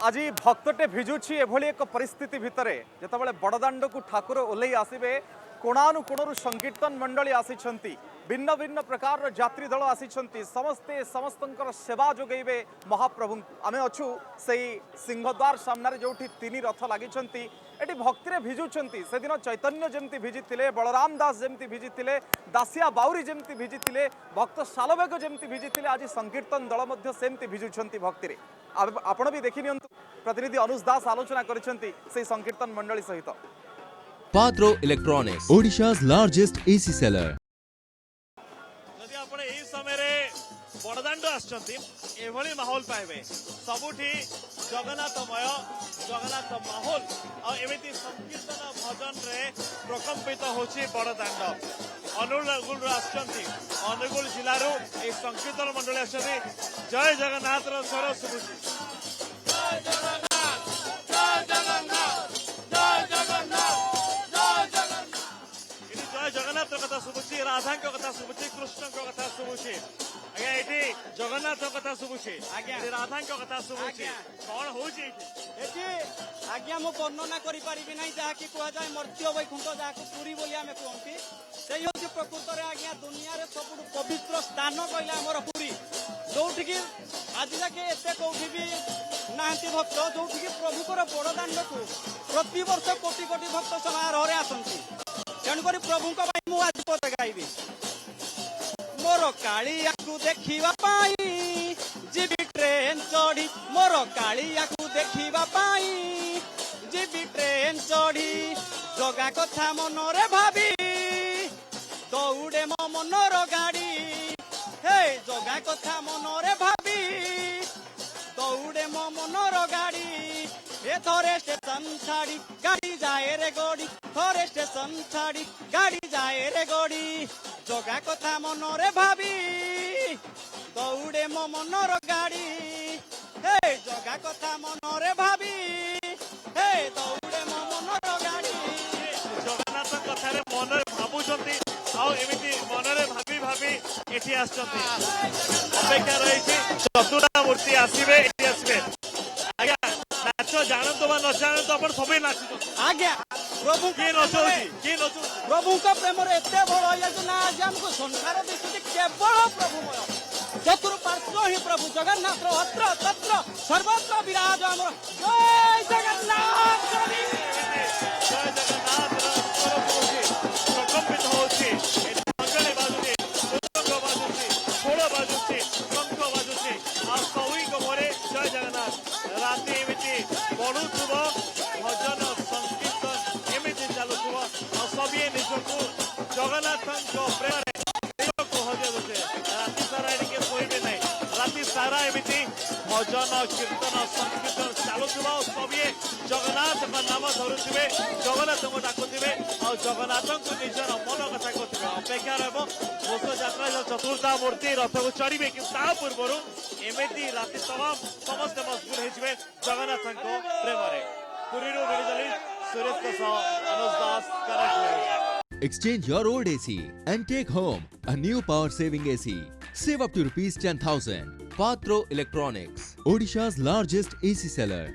आज भक्तटे भिजुछि एभली एक परिस्थिति भितरे जेतेबेले बड़दाण्ड को ठाकुर ओल्लै आसिबे कोणानु कोणरू संकीर्तन मंडली आसिछंती भिन्न भिन्न प्रकार यात्री दल आसिछंती समस्ते समस्तंकर सेवा जोगैबे महाप्रभु आमे अछु सेई सिंहद्वार सामने जोठी तीन रथ लागिछंती एटी भक्ति रे भिजुछंती से दिन चैतन्य जेमती भिजिथिले बलराम दास जेमती भिजिथिले दासिया बाउरी जेमती भिजिथिले भक्त सालवेग जेमती भिजिथिले आज संकीर्तन दल मध्य सेमती भिजुछंती भक्ति रे आपण भी देखि नियंतु प्रतिनिधि अनुज दास आलोचना करिसेंती से संकीर्तन मंडली सहित पात्रो इलेक्ट्रॉनिक्स ओडिशा's largest AC seller जदि आपण एही समय रे बड़दाण्ड आछंती एभली माहौल पाइबे सबुठी जगन्नाथमय जगन्नाथ माहौल आ एमिति संकीर्तन भजन रे प्रकम्पित होछि बड़दाण्ड अनुगुल आछंती अनुगुल जिल्ला रो ए संकीर्तन मंडली आछंती जय जगन्नाथ रो स्वर सुबुछि जय जगन्नाथ जय जगन्नाथ जय जगन्नाथ जय जगन्नाथ कथा शुभुची राधा कथा शुभुची कृष्ण कथा शुभुची आज्ञा ये जगन्नाथ कथा शुभुची राधा कथा शुभुची कौन होची आज्ञा मु वर्णना करि परिबि नै जहा कि कुआ जाय मर्त्य वैकुंठ जहा को पुरी बोली आमे कहंती सेही होची प्रकृत रे आज्ञा दुनिया रे सबुठु पवित्र स्थान कहला हमर पुरी जोठी कि आज जाके एते कोठी भी नांती भक्त जोठी कि प्रभुकर बड़दाण्ड को प्रति वर्ष कोटी कोटी भक्त समारोह रे आसंती तेणुक प्रभु को आज पद गाइबी मोर कालिया को देखिबा पाई जीबी ट्रेन चढ़ी मोर कालिया को देखिबा पाई जीबी ट्रेन चढ़ी जगा कथा मनरे भाबी दौड़े मो मनर गाड़ी हे जगा कथा मनरे भाबी दौड़े मो मनर गाड़ी ए थोरे स्टेशन छाड़ी गाड़ी जाए रे गोड़ी थोरे स्टेशन छाड़ी गाड़ी जाए रे गोड़ी जगा कथा मनरे भाबी दौड़े मो मनर गाड़ी हे जगा कथा मनरे भाबी हे दौड़े मो मनर गाड़ी जगन्नाथ कथा रे मनरे भाबुचंती आ एमिति मनरे भाबी भाबी एठी आछंती अपेक्षा रहिछि चतुर्था मूर्ति आसीबे एठी आसीबे आज्ञा नाच जानतो बा न जानतो अपन सबे नाच आज्ञा प्रभु के नचौची के नचौ प्रभु का प्रेम रे एते बड़ होय जे ना आज हमको संसार दिसुची केवल प्रभुमय चतुर्पार्श्व ही प्रभु जगन्नाथ अत्र तत्र सर्वत्र विराज हमर जय जगन्नाथ जय जगन्नाथ प्रकम्पित होछि मंगले बाजुची मृदंग बाजुची खोल बाजुची शंख बाजुची आ सौई गोरे जय जगन्नाथ राति एमिति बढुथुब भजन संकीर्तन एमिति चालुथुब आ सबिए निजको जगन्नाथଙ୍କ प्रेमରେ कहजे बसे राति सारा एके सोइबे नै राति सारा एमिति भजन कीर्तन संकीर्तन चालुथुब सबिए जगन्नाथଙ୍କ नाम धरुथिबे जगन्नाथଙ୍କୁ डाकुथिबे आ जगन्नाथଙ୍କୁ निजर मन कथा कहथिबे अपेक्षा रहबो घोष यात्रा चतुर्था मूर्ति रथ को चढ़िबे कि ता पूर्वरु एमिति राति तमाम समस्त मजबूर हेजिबे जगन्नाथଙ୍କ प्रेमरे पुरीरो बिरजली सुरेश के साथ अनुज दास करक Exchange your old AC and take home a new power saving AC. Save up to rupees 10,000. Patro Electronics, Odisha's largest AC seller.